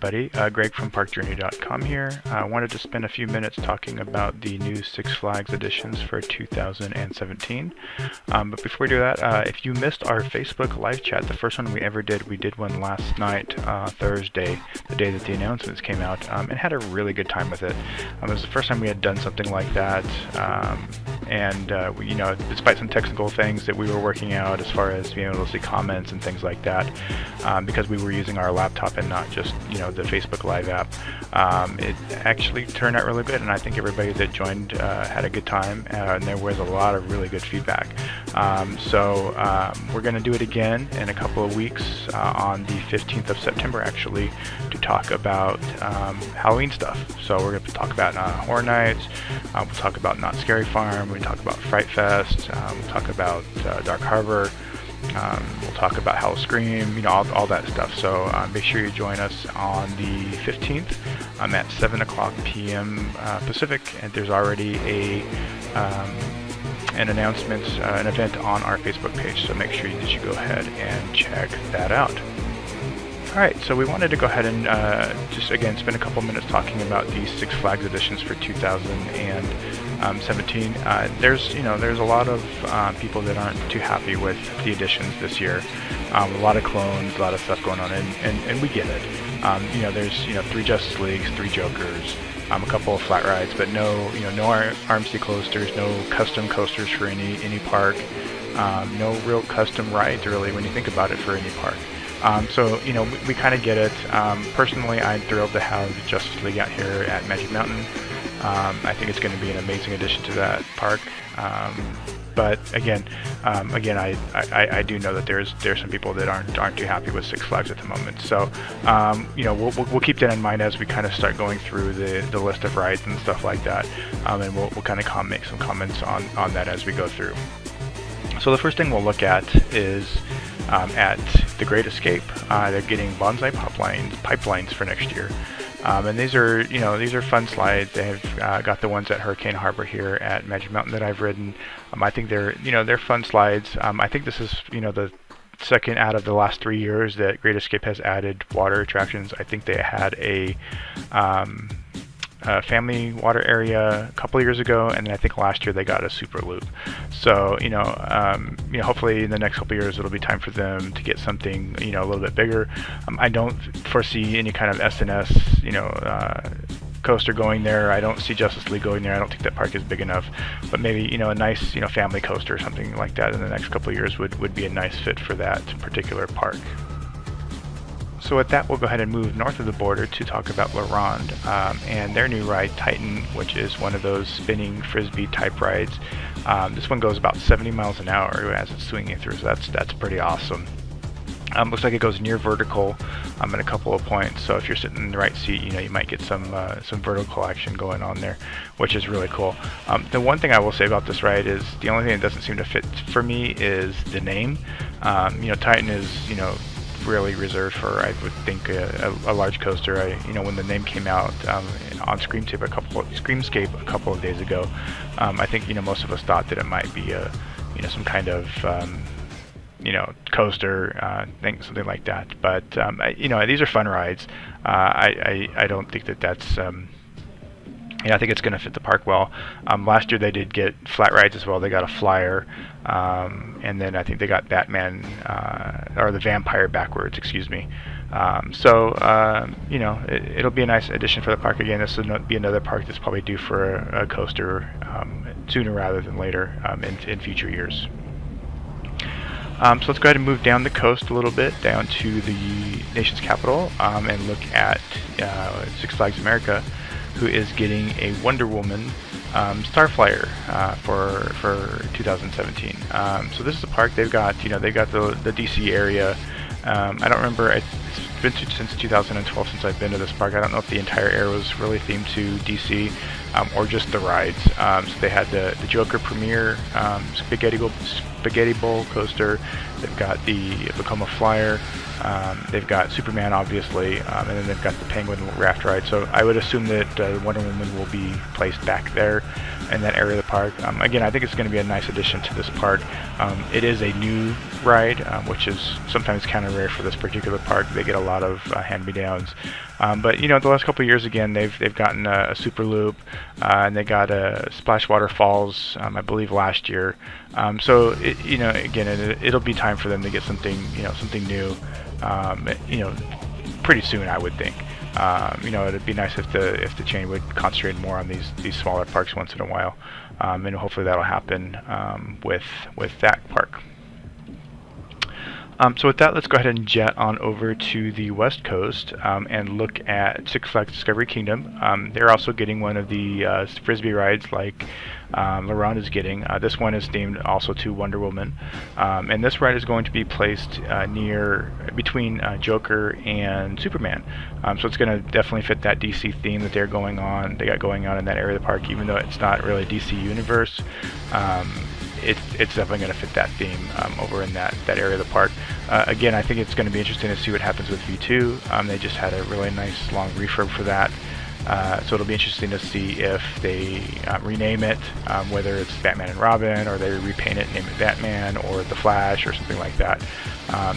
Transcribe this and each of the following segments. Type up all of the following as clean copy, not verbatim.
everybody. Greg from ParkJourney.com here. I wanted to spend a few minutes talking about the new Six Flags editions for 2017. But before we do that, if you missed our Facebook live chat, the first one we ever did, we did one last night, Thursday, the day that the announcements came out, and had a really good time with it. It was the first time we had done something like that, despite some technical things that we were working out as far as being able to see comments and things like that, because we were using our laptop and not just the Facebook Live app. It actually turned out really good, and I think everybody that joined had a good time, and there was a lot of really good feedback. We're going to do it again in a couple of weeks on the 15th of September actually, to talk about Halloween stuff. So we're going to talk about Horror Nights, we'll talk about Not Scary Farm, we'll talk about Fright Fest, we'll talk about Dark Harbor, we'll talk about Hallowscream, all that stuff. So make sure you join us on the 15th at 7 o'clock p.m. Pacific, and there's already an announcement, an event on our Facebook page, so make sure that you go ahead and check that out. Alright, so we wanted to go ahead and just again spend a couple minutes talking about these Six Flags editions for 2017. There's a lot of people that aren't too happy with the editions this year. A lot of clones, a lot of stuff going on, and we get it. There's 3 Justice Leagues, 3 Jokers, a couple of flat rides, but no RMC coasters, no custom coasters for any park, no real custom rides really when you think about it for any park. We kind of get it. Personally, I'm thrilled to have Justice League out here at Magic Mountain. I think it's going to be an amazing addition to that park. But again, I do know that there's some people that aren't too happy with Six Flags at the moment. So, we'll keep that in mind as we kind of start going through the list of rides and stuff like that, and we'll kind of make some comments on that as we go through. So the first thing we'll look at is at the Great Escape. They're getting bonsai pipelines for next year. And these are fun slides. They've got the ones at Hurricane Harbor here at Magic Mountain that I've ridden. I think they're fun slides. I think this is the second out of the last 3 years that Great Escape has added water attractions. I think they had a family water area a couple of years ago, and then I think last year they got a super loop. So hopefully in the next couple of years it'll be time for them to get something a little bit bigger. I don't foresee any kind of SNS coaster going there. I don't see Justice League going there. I don't think that park is big enough, but maybe a nice family coaster or something like that in the next couple of years would be a nice fit for that particular park. So with that, we'll go ahead and move north of the border to talk about La Ronde and their new ride, Titan, which is one of those spinning frisbee type rides. This one goes about 70 miles an hour as it's swinging through, so that's pretty awesome. Looks like it goes near vertical in a couple of points, so if you're sitting in the right seat, you might get some vertical action going on there, which is really cool. The one thing I will say about this ride is the only thing that doesn't seem to fit for me is the name. Titan is really reserved for, I would think, a large coaster. When the name came out on Screamscape a couple of days ago, I think most of us thought that it might be some kind of coaster something like that. But these are fun rides. I don't think that's I think it's going to fit the park well. Last year they did get flat rides as well. They got a flyer, and then I think they got Batman, or the Vampire backwards, excuse me. It'll be a nice addition for the park. Again, this will be another park that's probably due for a coaster sooner rather than later in future years. So let's go ahead and move down the coast a little bit, down to the nation's capital, and look at Six Flags America, who is getting a Wonder Woman Starflyer for 2017. So this is a park they've got. They've got the DC area. I don't remember. It's been since 2012 since I've been to this park. I don't know if the entire area was really themed to DC or just the rides. So they had the Joker Premier Spaghetti Bowl coaster. They've got the Vekoma Flyer. They've got Superman, obviously, and then they've got the Penguin Raft ride. So I would assume that Wonder Woman will be placed back there in that area of the park. Again, I think it's going to be a nice addition to this park. It is a new ride, which is sometimes kind of rare for this particular park. they get a lot of hand-me-downs. But the last couple of years, again, they've gotten a Super Loop, and they got a Splash Waterfalls, I believe last year. So again, it'll be time for them to get something new, pretty soon, I would think. It'd be nice if the chain would concentrate more on these smaller parks once in a while, and hopefully that'll happen with that park. So with that, let's go ahead and jet on over to the West Coast and look at Six Flags Discovery Kingdom. They're also getting one of the Frisbee rides like La Ronde is getting. This one is themed also to Wonder Woman. And this ride is going to be placed between Joker and Superman. So it's going to definitely fit that DC theme that they got going on in that area of the park, even though it's not really DC Universe. It's definitely going to fit that theme over in that area of the park. Again, I think it's going to be interesting to see what happens with V2. They just had a really nice long refurb for that. So it'll be interesting to see if they rename it, whether it's Batman and Robin, or they repaint it, name it Batman, or The Flash, or something like that,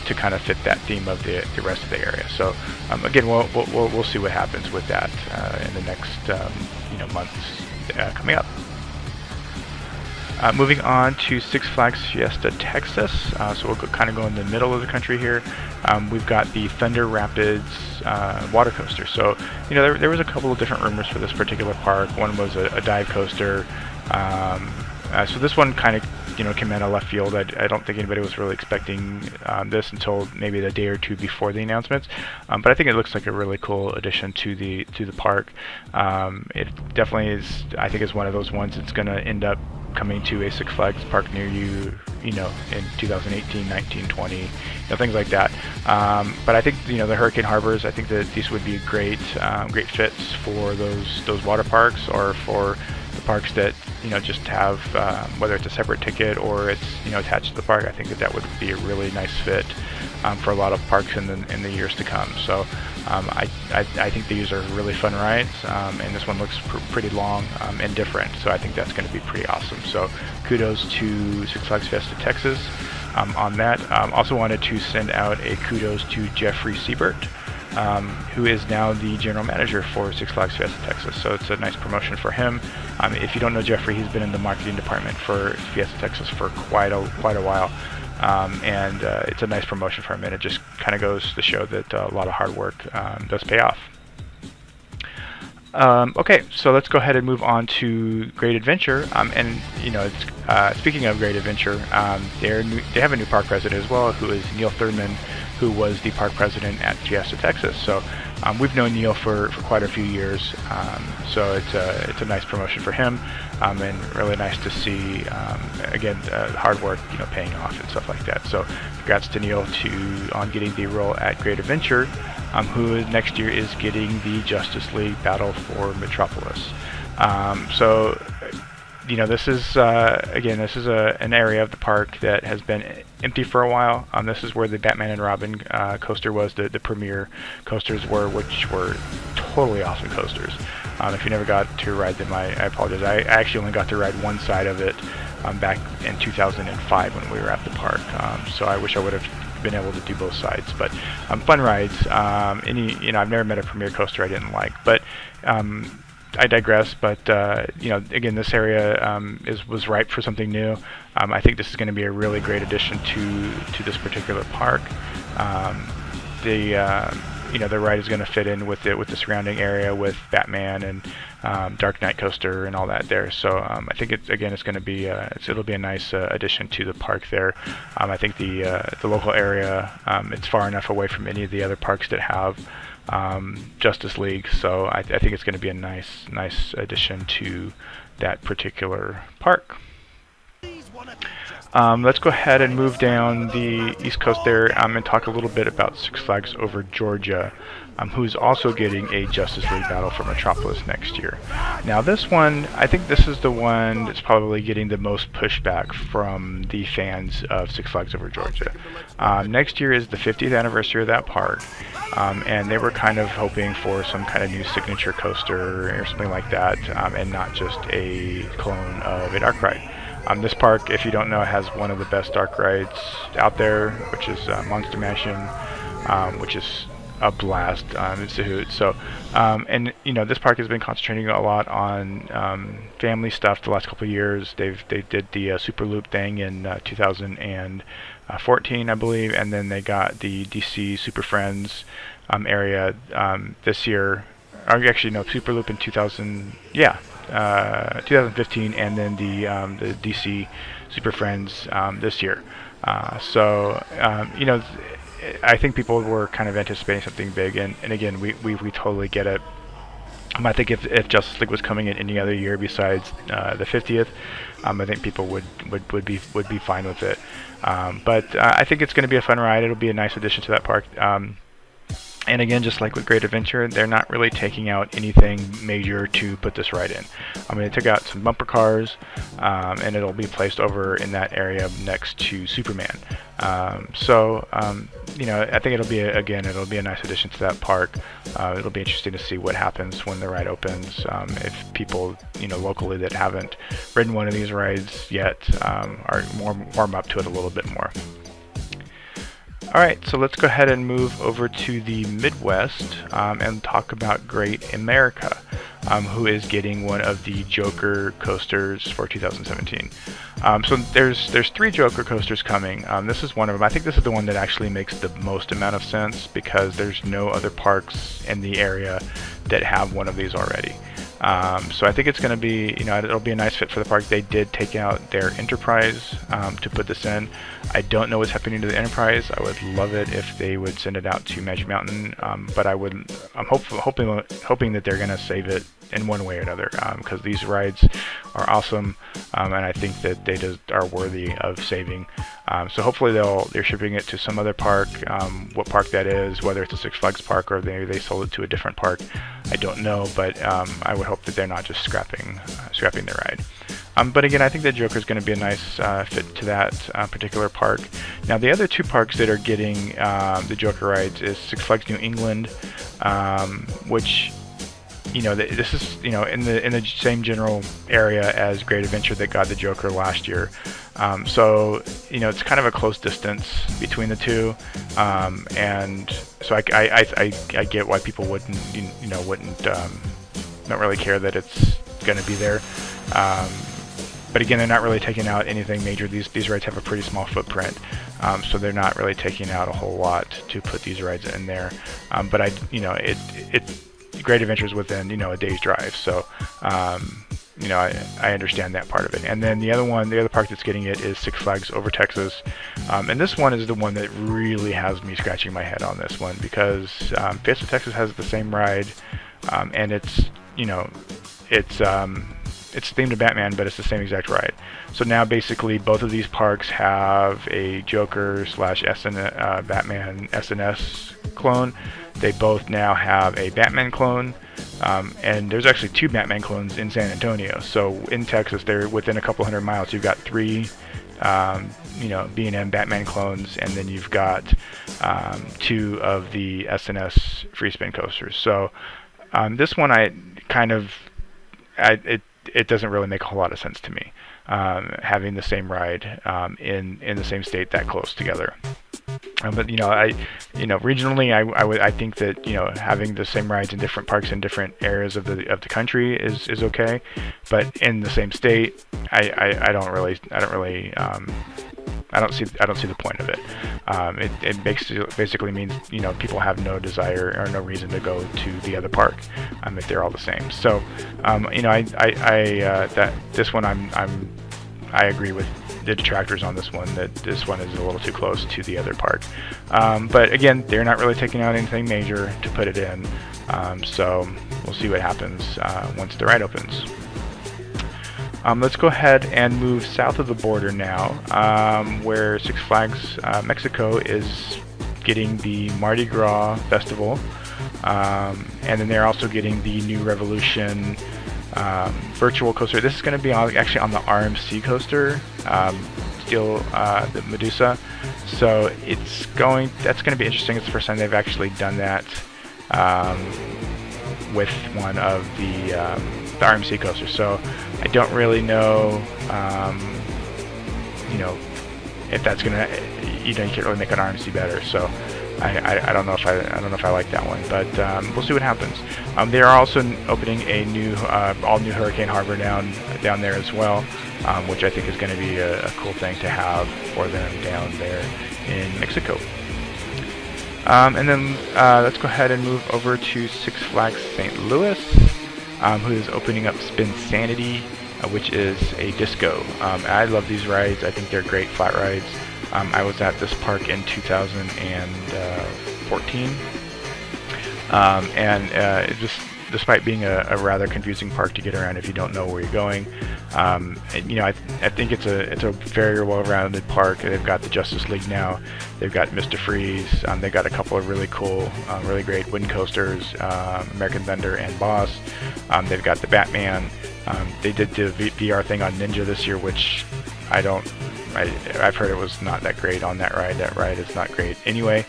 to kind of fit that theme of the rest of the area. So again, we'll see what happens with that in the next months coming up. Moving on to Six Flags Fiesta Texas, so we'll kind of go in the middle of the country here. We've got the Thunder Rapids water coaster. So there was a couple of different rumors for this particular park. One was a dive coaster. So this one kind of came out of left field. I don't think anybody was really expecting this until maybe the day or two before the announcements. But I think it looks like a really cool addition to the park. It definitely is. I think is one of those ones that's going to end up coming to a Six Flags park near you, in 2018, 19, 20, things like that. But I think the Hurricane Harbors, I think that these would be great fits for those water parks, or for the parks that just have whether it's a separate ticket or it's attached to the park. I think that would be a really nice fit for a lot of parks in the years to come. So I think these are really fun rides, and this one looks pretty long and different. So I think that's going to be pretty awesome. So kudos to Six Flags Fiesta Texas on that. Also wanted to send out a kudos to Jeffrey Siebert, who is now the general manager for Six Flags Fiesta Texas. So it's a nice promotion for him. If you don't know Jeffrey, he's been in the marketing department for Fiesta Texas for quite a while. And it's a nice promotion for him, and it just kind of goes to show that a lot of hard work does pay off. Okay, so let's go ahead and move on to Great Adventure. And speaking of Great Adventure, they have a new park president as well, who is Neil Thurman, who was the park president at Fiesta Texas. So we've known Neil for quite a few years, so it's a nice promotion for him, and really nice to see again hard work paying off and stuff like that. So congrats to Neil on getting the role at Great Adventure, who next year is getting the Justice League Battle for Metropolis. So this is an area of the park that has been empty for a while. This is where the Batman and Robin coaster was, the premier coasters which were totally awesome coasters. If you never got to ride them, I apologize. I actually only got to ride one side of it back in 2005 when we were at the park. So I wish I would have been able to do both sides. But fun rides. I've never met a premier coaster I didn't like, but I digress. But again, this area was ripe for something new. I think this is going to be a really great addition to this particular park. The ride is going to fit in with the surrounding area with Batman and Dark Knight coaster and all that there. So I think it's going to be it'll be a nice addition to the park there. I think the local area, it's far enough away from any of the other parks that have Justice League, so I think it's going to be a nice addition to that particular park. Let's go ahead and move down the East Coast there and talk a little bit about Six Flags Over Georgia, who's also getting a Justice League Battle for Metropolis next year. Now this one, I think this is the one that's probably getting the most pushback from the fans of Six Flags Over Georgia. Next year is the 50th anniversary of that park, and they were kind of hoping for some kind of new signature coaster or something like that, and not just a clone of a dark ride. This park, if you don't know, has one of the best dark rides out there, which is Monster Mansion, which is a blast. It's a hoot. So, and this park has been concentrating a lot on family stuff the last couple of years. They did the Super Loop thing in 2014, I believe, and then they got the DC Super Friends area this year. Or actually, no, Super Loop in 2015, and then the DC Super Friends this year. I think people were kind of anticipating something big, and again, we totally get it. I think if Justice League was coming in any other year besides the 50th, I think people would be fine with it. But I think it's going to be a fun ride. It'll be a nice addition to that park. And again, just like with Great Adventure, they're not really taking out anything major to put this ride in. They took out some bumper cars, and it'll be placed over in that area next to Superman. I think it'll be a nice addition to that park. It'll be interesting to see what happens when the ride opens. If people, locally that haven't ridden one of these rides yet, are warm up to it a little bit more. Alright, so let's go ahead and move over to the Midwest and talk about Great America, who is getting one of the Joker coasters for 2017. So there's 3 Joker coasters coming. This is one of them. I think this is the one that actually makes the most amount of sense because there's no other parks in the area that have one of these already. So I think it's going to be, it'll be a nice fit for the park. They did take out their Enterprise to put this in. I don't know what's happening to the Enterprise. I would love it if they would send it out to Magic Mountain, but I'm hoping that they're going to save it in one way or another, because these rides are awesome, and I think that they just are worthy of saving. So hopefully they're shipping it to some other park. What park that is, whether it's a Six Flags park or they sold it to a different park, I don't know, but I would hope that they're not just scrapping the ride. But again, I think that Joker is going to be a nice fit to that particular park. Now, the other 2 parks that are getting the Joker rides is Six Flags New England, which this is in the same general area as Great Adventure that got the Joker last year. So it's kind of a close distance between the 2, and so I get why people wouldn't not really care that it's going to be there. But again, they're not really taking out anything major. These rides have a pretty small footprint, so they're not really taking out a whole lot to put these rides in there. But Great Adventure is within a day's drive, so I understand that part of it. And then the other park that's getting it is Six Flags Over Texas, and this one is the one that really has me scratching my head on this one because Fiesta Texas has the same ride, and it's themed to Batman, but it's the same exact ride. So now basically both of these parks have a Joker / Batman SNS clone. They both now have a Batman clone, and there's actually 2 Batman clones in San Antonio. So in Texas, they're within a couple hundred miles. You've got 3 B&M Batman clones, and then you've got 2 of the SNS free spin coasters. So this one it doesn't really make a whole lot of sense to me, having the same ride in the same state that close together. But regionally, I think that having the same rides in different parks in different areas of the country is okay, but in the same state, I don't see the point of it. It basically means people have no desire or no reason to go to the other park if they're all the same. So that this one I agree with the detractors on this one, that this one is a little too close to the other park. But again, they're not really taking out anything major to put it in, so we'll see what happens once the ride opens. Let's go ahead and move south of the border now, where Six Flags Mexico is getting the Mardi Gras Festival, and then they're also getting the New Revolution virtual coaster. This is going to be actually on the RMC coaster, the Medusa. So that's going to be interesting. It's the first time they've actually done that with one of the RMC coasters. So I don't really know, if that's gonna, you can't really make an RMC better. So I don't know if I like that one, but we'll see what happens. They are also opening a new all new Hurricane Harbor down there as well, which I think is going to be a cool thing to have for them down there in Mexico. And then let's go ahead and move over to Six Flags St. Louis, who is opening up Spinsanity, which is a disco. I love these rides. I think they're great flat rides. I was at this park in 2014, and it just, despite being a rather confusing park to get around if you don't know where you're going, and, I think it's a very well-rounded park. They've got the Justice League now. They've got Mr. Freeze. They've got a couple of really cool, really great wooden coasters, American Thunder and Boss. They've got the Batman. They did the VR thing on Ninja this year, which I've heard it was not that great on that ride. That ride is not great anyway.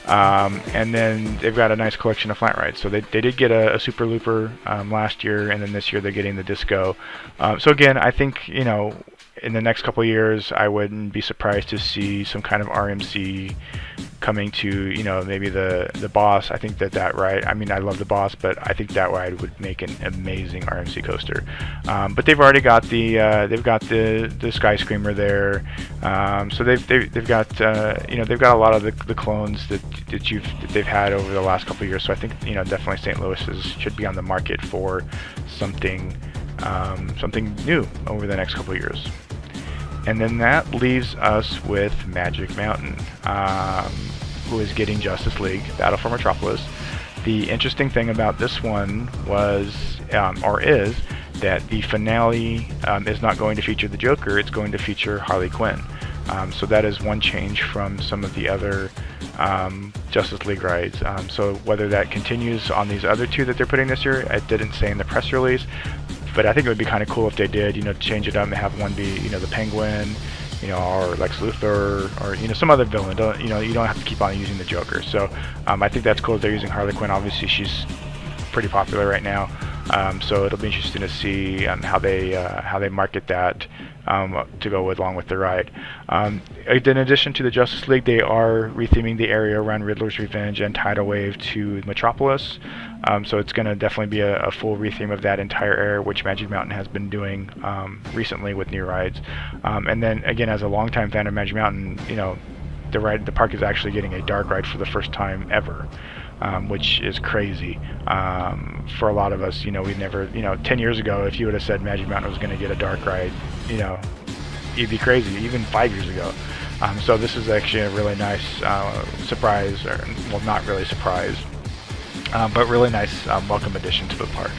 And then they've got a nice collection of flat rides. So they did get a Super Looper last year, and then this year they're getting the Disco. So again, I think, in the next couple of years, I wouldn't be surprised to see some kind of RMC coming to, maybe the Boss. I think that ride, I love the Boss, but I think that ride would make an amazing RMC coaster. But they've already got the Skyscreamer there. So they've got they've got a lot of the clones that they've had over the last couple of years. So I think definitely St. Louis should be on the market for something new over the next couple of years. And then that leaves us with Magic Mountain, who is getting Justice League Battle for Metropolis. The interesting thing about this one was, is, that the finale is not going to feature the Joker. It's going to feature Harley Quinn. So that is one change from some of the other Justice League rides. So whether that continues on these other two that they're putting this year, it didn't say in the press release. But I think it would be kind of cool if they did, change it up and have one be, the Penguin, or Lex Luthor, or some other villain. You don't have to keep on using the Joker. So I think that's cool if they're using Harley Quinn. Obviously, she's pretty popular right now. So it'll be interesting to see how they market that to go along with the ride. In addition to the Justice League, they are retheming the area around Riddler's Revenge and Tidal Wave to Metropolis. So it's going to definitely be a full retheme of that entire area, which Magic Mountain has been doing recently with new rides. And then again, as a longtime fan of Magic Mountain, the park is actually getting a dark ride for the first time ever. Which is crazy for a lot of us. We never, 10 years ago, if you would have said Magic Mountain was going to get a dark ride, you'd be crazy, even 5 years ago. So this is actually a really nice surprise, or, well, not really surprise, but really nice welcome addition to the park.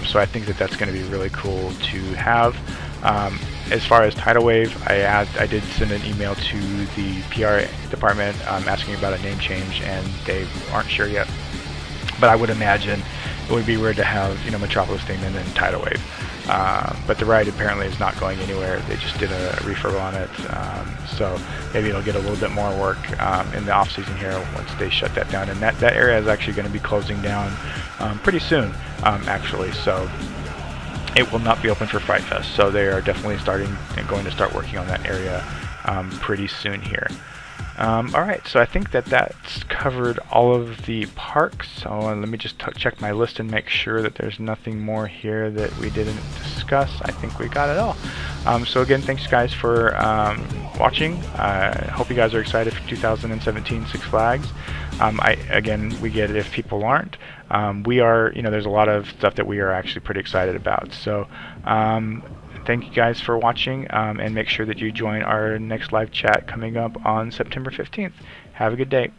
So I think that's going to be really cool to have. As far as Tidal Wave, I did send an email to the PR department asking about a name change, and they aren't sure yet. But I would imagine it would be weird to have Metropolis theme and then Tidal Wave. But the ride apparently is not going anywhere. They just did a refurb on it, so maybe it'll get a little bit more work in the off season here once they shut that down. And that area is actually going to be closing down pretty soon, actually. So it will not be open for Fright Fest, so they are definitely going to start working on that area pretty soon here. Alright, so I think that's covered all of the parks. So let me just check my list and make sure that there's nothing more here that we didn't discuss. I think we got it all. So again, thanks guys for watching. I hope you guys are excited for 2017 Six Flags. Again, we get it if people aren't. We are, there's a lot of stuff that we are actually pretty excited about. So thank you guys for watching, and make sure that you join our next live chat coming up on September 15th. Have a good day.